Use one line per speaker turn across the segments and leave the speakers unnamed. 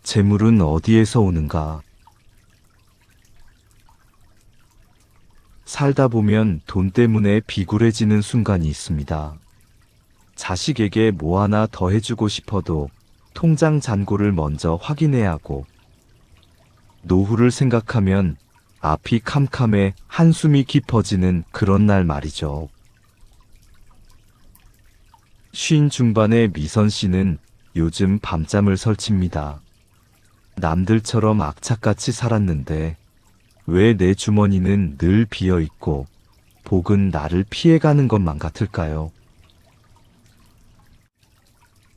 재물은 어디에서 오는가? 살다 보면 돈 때문에 비굴해지는 순간이 있습니다. 자식에게 뭐 하나 더 해주고 싶어도 통장 잔고를 먼저 확인해야 하고, 노후를 생각하면 앞이 캄캄해 한숨이 깊어지는 그런 날 말이죠. 쉰 중반의 미선 씨는 요즘 밤잠을 설칩니다. 남들처럼 악착같이 살았는데 왜 내 주머니는 늘 비어 있고 복은 나를 피해가는 것만 같을까요?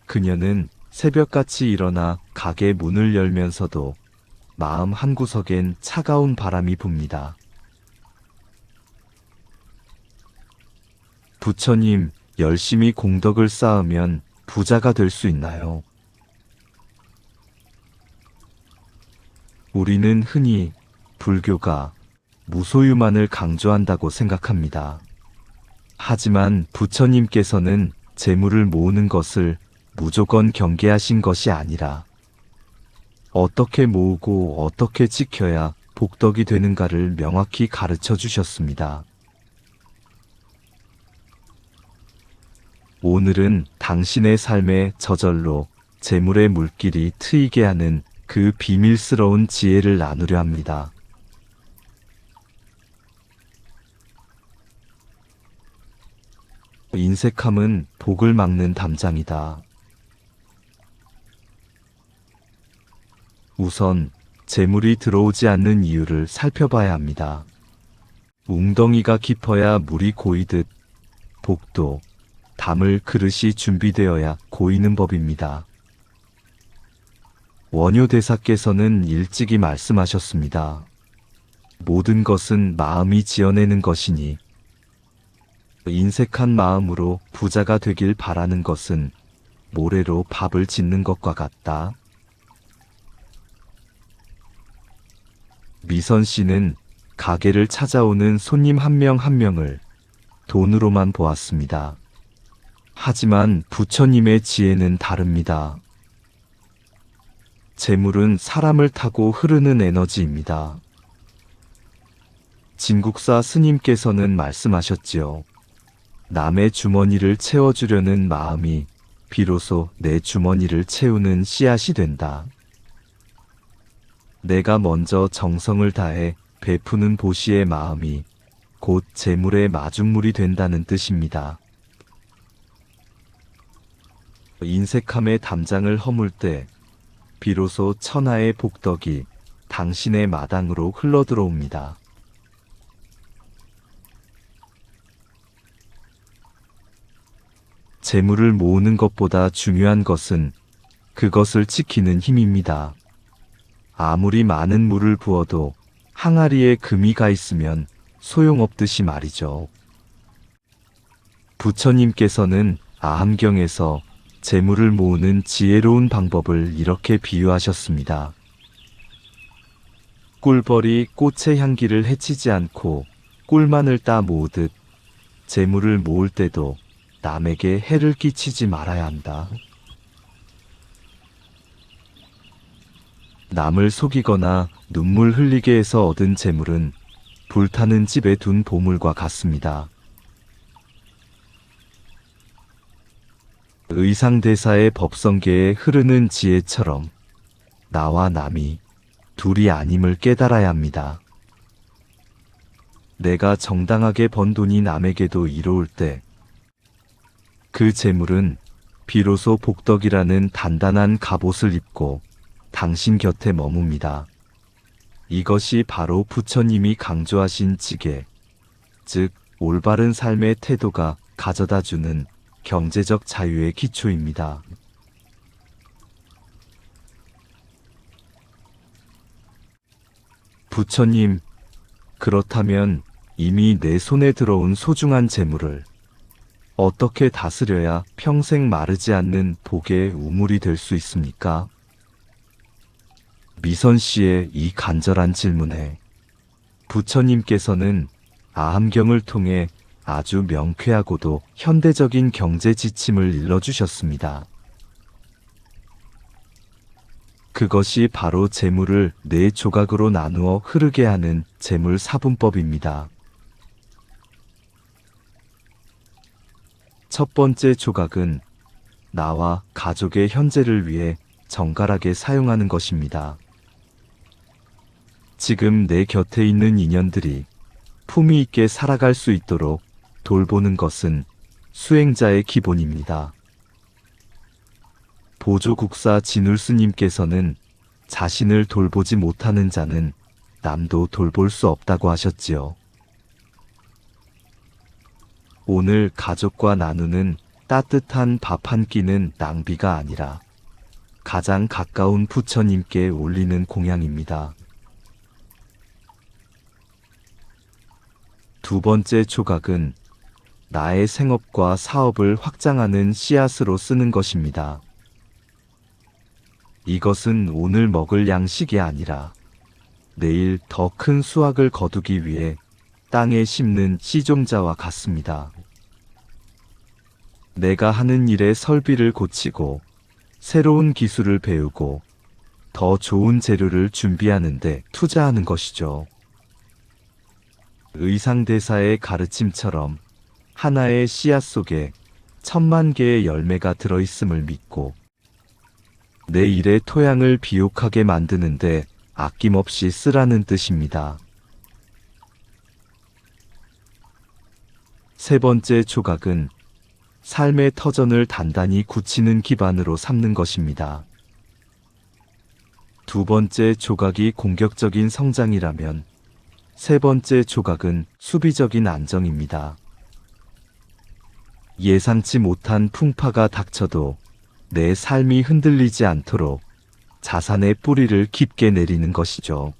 그녀는 새벽같이 일어나 가게 문을 열면서도 마음 한구석엔 차가운 바람이 붑니다. 부처님, 열심히 공덕을 쌓으면 부자가 될 수 있나요? 우리는 흔히 불교가 무소유만을 강조한다고 생각합니다. 하지만 부처님께서는 재물을 모으는 것을 무조건 경계하신 것이 아니라 어떻게 모으고 어떻게 지켜야 복덕이 되는가를 명확히 가르쳐 주셨습니다. 오늘은 당신의 삶에 저절로 재물의 물길이 트이게 하는 그 비밀스러운 지혜를 나누려 합니다. 인색함은 복을 막는 담장이다. 우선 재물이 들어오지 않는 이유를 살펴봐야 합니다. 웅덩이가 깊어야 물이 고이듯 복도, 담을 그릇이 준비되어야 고이는 법입니다. 원효대사께서는 일찍이 말씀하셨습니다. 모든 것은 마음이 지어내는 것이니 인색한 마음으로 부자가 되길 바라는 것은 모래로 밥을 짓는 것과 같다. 미선 씨는 가게를 찾아오는 손님 한 명 한 명을 돈으로만 보았습니다. 하지만 부처님의 지혜는 다릅니다. 재물은 사람을 타고 흐르는 에너지입니다. 진국사 스님께서는 말씀하셨지요. 남의 주머니를 채워주려는 마음이 비로소 내 주머니를 채우는 씨앗이 된다. 내가 먼저 정성을 다해 베푸는 보시의 마음이 곧 재물의 마중물이 된다는 뜻입니다. 인색함의 담장을 허물 때 비로소 천하의 복덕이 당신의 마당으로 흘러들어옵니다. 재물을 모으는 것보다 중요한 것은 그것을 지키는 힘입니다. 아무리 많은 물을 부어도 항아리에 금이 가 있으면 소용없듯이 말이죠. 부처님께서는 아함경에서 재물을 모으는 지혜로운 방법을 이렇게 비유하셨습니다. 꿀벌이 꽃의 향기를 해치지 않고 꿀만을 따 모으듯 재물을 모을 때도 남에게 해를 끼치지 말아야 한다. 남을 속이거나 눈물 흘리게 해서 얻은 재물은 불타는 집에 둔 보물과 같습니다. 의상대사의 법성계에 흐르는 지혜처럼 나와 남이 둘이 아님을 깨달아야 합니다. 내가 정당하게 번 돈이 남에게도 이로울 때 그 재물은 비로소 복덕이라는 단단한 갑옷을 입고 당신 곁에 머뭅니다. 이것이 바로 부처님이 강조하신 지계, 즉 올바른 삶의 태도가 가져다주는 경제적 자유의 기초입니다. 부처님, 그렇다면 이미 내 손에 들어온 소중한 재물을 어떻게 다스려야 평생 마르지 않는 복의 우물이 될 수 있습니까? 미선 씨의 이 간절한 질문에 부처님께서는 아함경을 통해 아주 명쾌하고도 현대적인 경제 지침을 일러주셨습니다. 그것이 바로 재물을 4조각으로 나누어 흐르게 하는 재물사분법입니다. 첫 번째 조각은 나와 가족의 현재를 위해 정갈하게 사용하는 것입니다. 지금 내 곁에 있는 인연들이 품위 있게 살아갈 수 있도록 돌보는 것은 수행자의 기본입니다. 보조국사 진울스님께서는 자신을 돌보지 못하는 자는 남도 돌볼 수 없다고 하셨지요. 오늘 가족과 나누는 따뜻한 밥 한 끼는 낭비가 아니라 가장 가까운 부처님께 올리는 공양입니다. 두 번째 조각은 나의 생업과 사업을 확장하는 씨앗으로 쓰는 것입니다. 이것은 오늘 먹을 양식이 아니라 내일 더 큰 수확을 거두기 위해 땅에 심는 씨종자와 같습니다. 내가 하는 일의 설비를 고치고 새로운 기술을 배우고 더 좋은 재료를 준비하는 데 투자하는 것이죠. 의상대사의 가르침처럼 하나의 씨앗 속에 1000만 개의 열매가 들어있음을 믿고 내 일의 토양을 비옥하게 만드는데 아낌없이 쓰라는 뜻입니다. 세 번째 조각은 삶의 터전을 단단히 굳히는 기반으로 삼는 것입니다. 두 번째 조각이 공격적인 성장이라면 세 번째 조각은 수비적인 안정입니다. 예상치 못한 풍파가 닥쳐도 내 삶이 흔들리지 않도록 자산의 뿌리를 깊게 내리는 것이죠.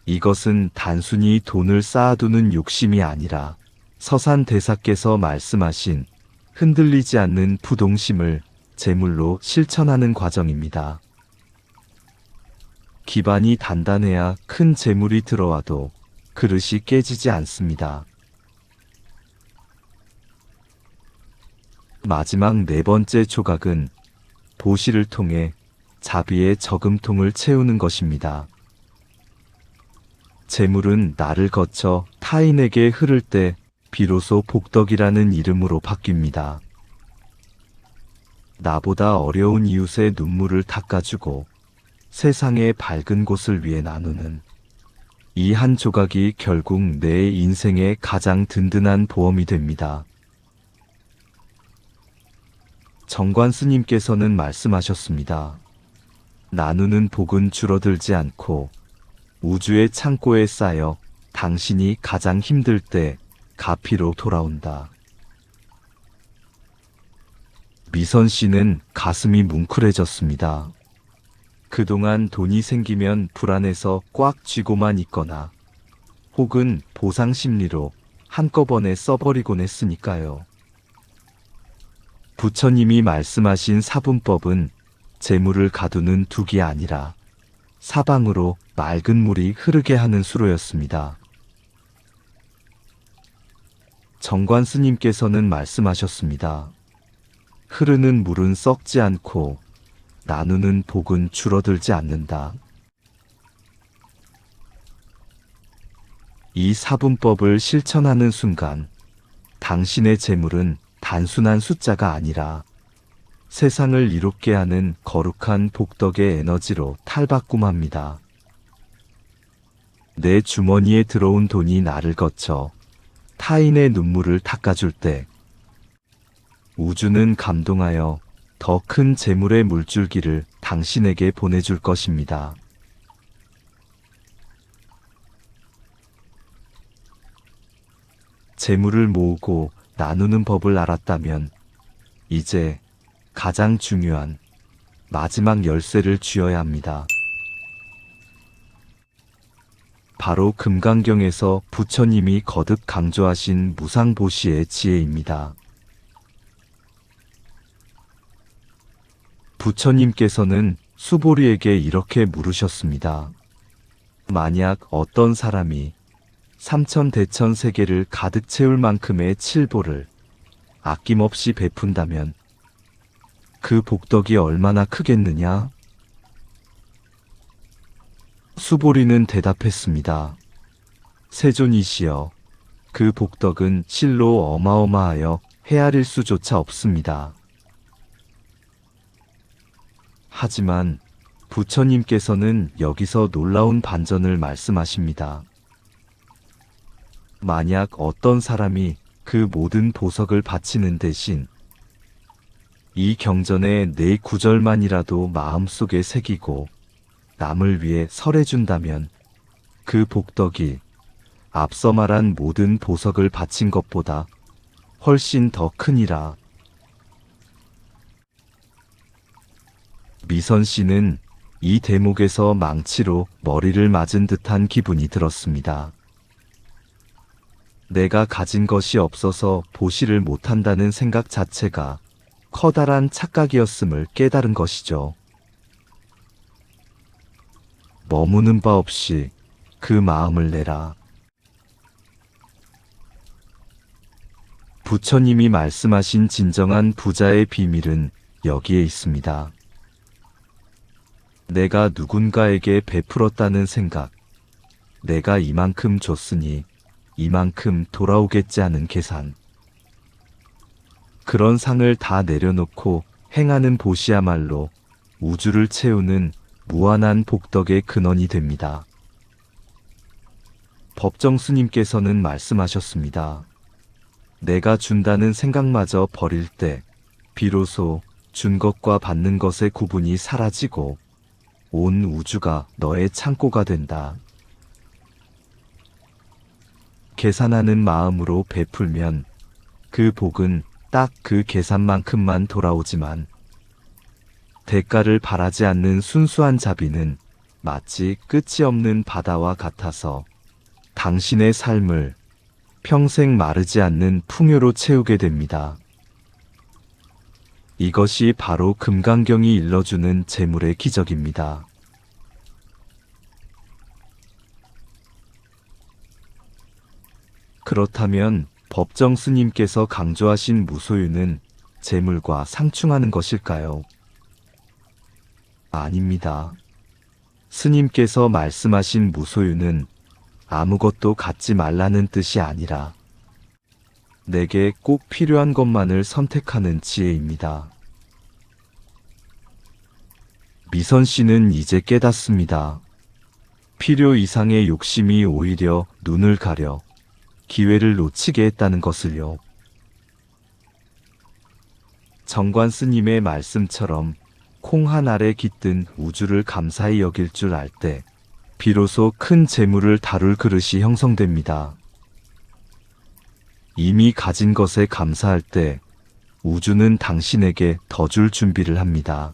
이것은 단순히 돈을 쌓아두는 욕심이 아니라 서산대사께서 말씀하신 흔들리지 않는 부동심을 재물로 실천하는 과정입니다. 기반이 단단해야 큰 재물이 들어와도 그릇이 깨지지 않습니다. 마지막 네 번째 조각은 보시를 통해 자비의 저금통을 채우는 것입니다. 재물은 나를 거쳐 타인에게 흐를 때 비로소 복덕이라는 이름으로 바뀝니다. 나보다 어려운 이웃의 눈물을 닦아주고 세상의 밝은 곳을 위해 나누는 이 한 조각이 결국 내 인생의 가장 든든한 보험이 됩니다. 정관 스님께서는 말씀하셨습니다. 나누는 복은 줄어들지 않고 우주의 창고에 쌓여 당신이 가장 힘들 때 가피로 돌아온다. 미선 씨는 가슴이 뭉클해졌습니다. 그동안 돈이 생기면 불안해서 꽉 쥐고만 있거나 혹은 보상 심리로 한꺼번에 써버리곤 했으니까요. 부처님이 말씀하신 사분법은 재물을 가두는 둑이 아니라 사방으로 맑은 물이 흐르게 하는 수로였습니다. 정관 스님께서는 말씀하셨습니다. 흐르는 물은 썩지 않고 나누는 복은 줄어들지 않는다. 이 사분법을 실천하는 순간 당신의 재물은 단순한 숫자가 아니라 세상을 이롭게 하는 거룩한 복덕의 에너지로 탈바꿈합니다. 내 주머니에 들어온 돈이 나를 거쳐 타인의 눈물을 닦아줄 때 우주는 감동하여 더 큰 재물의 물줄기를 당신에게 보내줄 것입니다. 재물을 모으고 나누는 법을 알았다면 이제 가장 중요한 마지막 열쇠를 쥐어야 합니다. 바로 금강경에서 부처님이 거듭 강조하신 무상보시의 지혜입니다. 부처님께서는 수보리에게 이렇게 물으셨습니다. 만약 어떤 사람이 삼천대천 세계를 가득 채울 만큼의 칠보를 아낌없이 베푼다면 그 복덕이 얼마나 크겠느냐? 수보리는 대답했습니다. 세존이시여, 그 복덕은 실로 어마어마하여 헤아릴 수조차 없습니다. 하지만 부처님께서는 여기서 놀라운 반전을 말씀하십니다. 만약 어떤 사람이 그 모든 보석을 바치는 대신 이 경전의 4구절만이라도 마음속에 새기고 남을 위해 설해준다면 그 복덕이 앞서 말한 모든 보석을 바친 것보다 훨씬 더 크니라. 미선 씨는 이 대목에서 망치로 머리를 맞은 듯한 기분이 들었습니다. 내가 가진 것이 없어서 보시를 못한다는 생각 자체가 커다란 착각이었음을 깨달은 것이죠. 머무는 바 없이 그 마음을 내라. 부처님이 말씀하신 진정한 부자의 비밀은 여기에 있습니다. 내가 누군가에게 베풀었다는 생각, 내가 이만큼 줬으니 이만큼 돌아오겠지 하는 계산. 그런 상을 다 내려놓고 행하는 보시야말로 우주를 채우는 무한한 복덕의 근원이 됩니다. 법정스님께서는 말씀하셨습니다. 내가 준다는 생각마저 버릴 때 비로소 준 것과 받는 것의 구분이 사라지고 온 우주가 너의 창고가 된다. 계산하는 마음으로 베풀면 그 복은 딱 그 계산만큼만 돌아오지만 대가를 바라지 않는 순수한 자비는 마치 끝이 없는 바다와 같아서 당신의 삶을 평생 마르지 않는 풍요로 채우게 됩니다. 이것이 바로 금강경이 일러주는 재물의 기적입니다. 그렇다면 법정 스님께서 강조하신 무소유는 재물과 상충하는 것일까요? 아닙니다. 스님께서 말씀하신 무소유는 아무것도 갖지 말라는 뜻이 아니라 내게 꼭 필요한 것만을 선택하는 지혜입니다. 미선 씨는 이제 깨닫습니다. 필요 이상의 욕심이 오히려 눈을 가려 기회를 놓치게 했다는 것을요. 정관 스님의 말씀처럼 콩 한 알에 깃든 우주를 감사히 여길 줄 알 때 비로소 큰 재물을 다룰 그릇이 형성됩니다. 이미 가진 것에 감사할 때 우주는 당신에게 더 줄 준비를 합니다.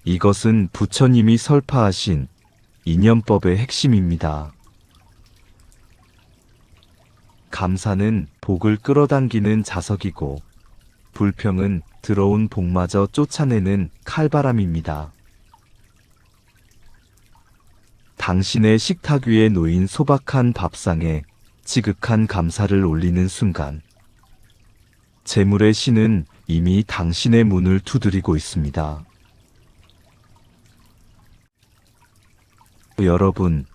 이것은 부처님이 설파하신 인연법의 핵심입니다. 감사는 복을 끌어당기는 자석이고 불평은 들어온 복마저 쫓아내는 칼바람입니다. 당신의 식탁 위에 놓인 소박한 밥상에 지극한 감사를 올리는 순간 재물의 신은 이미 당신의 문을 두드리고 있습니다. 여러분,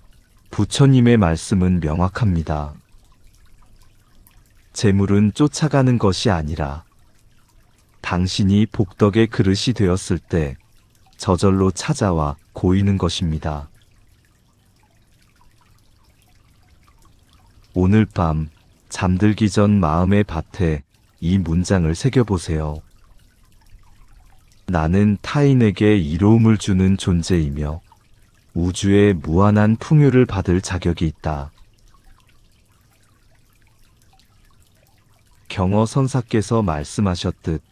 부처님의 말씀은 명확합니다. 재물은 쫓아가는 것이 아니라 당신이 복덕의 그릇이 되었을 때 저절로 찾아와 고이는 것입니다. 오늘 밤 잠들기 전 마음의 밭에 이 문장을 새겨보세요. 나는 타인에게 이로움을 주는 존재이며 우주의 무한한 풍요를 받을 자격이 있다. 경어 선사께서 말씀하셨듯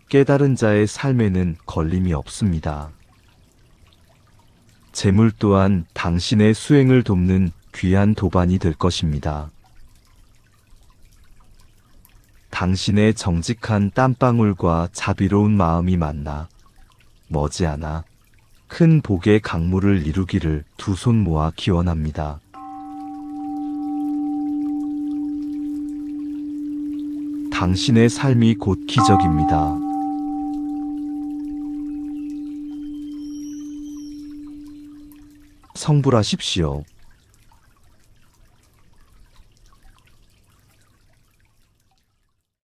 깨달은 자의 삶에는 걸림이 없습니다. 재물 또한 당신의 수행을 돕는 귀한 도반이 될 것입니다. 당신의 정직한 땀방울과 자비로운 마음이 만나 머지않아 큰 복의 강물을 이루기를 두 손 모아 기원합니다. 당신의 삶이 곧 기적입니다. 성불하십시오.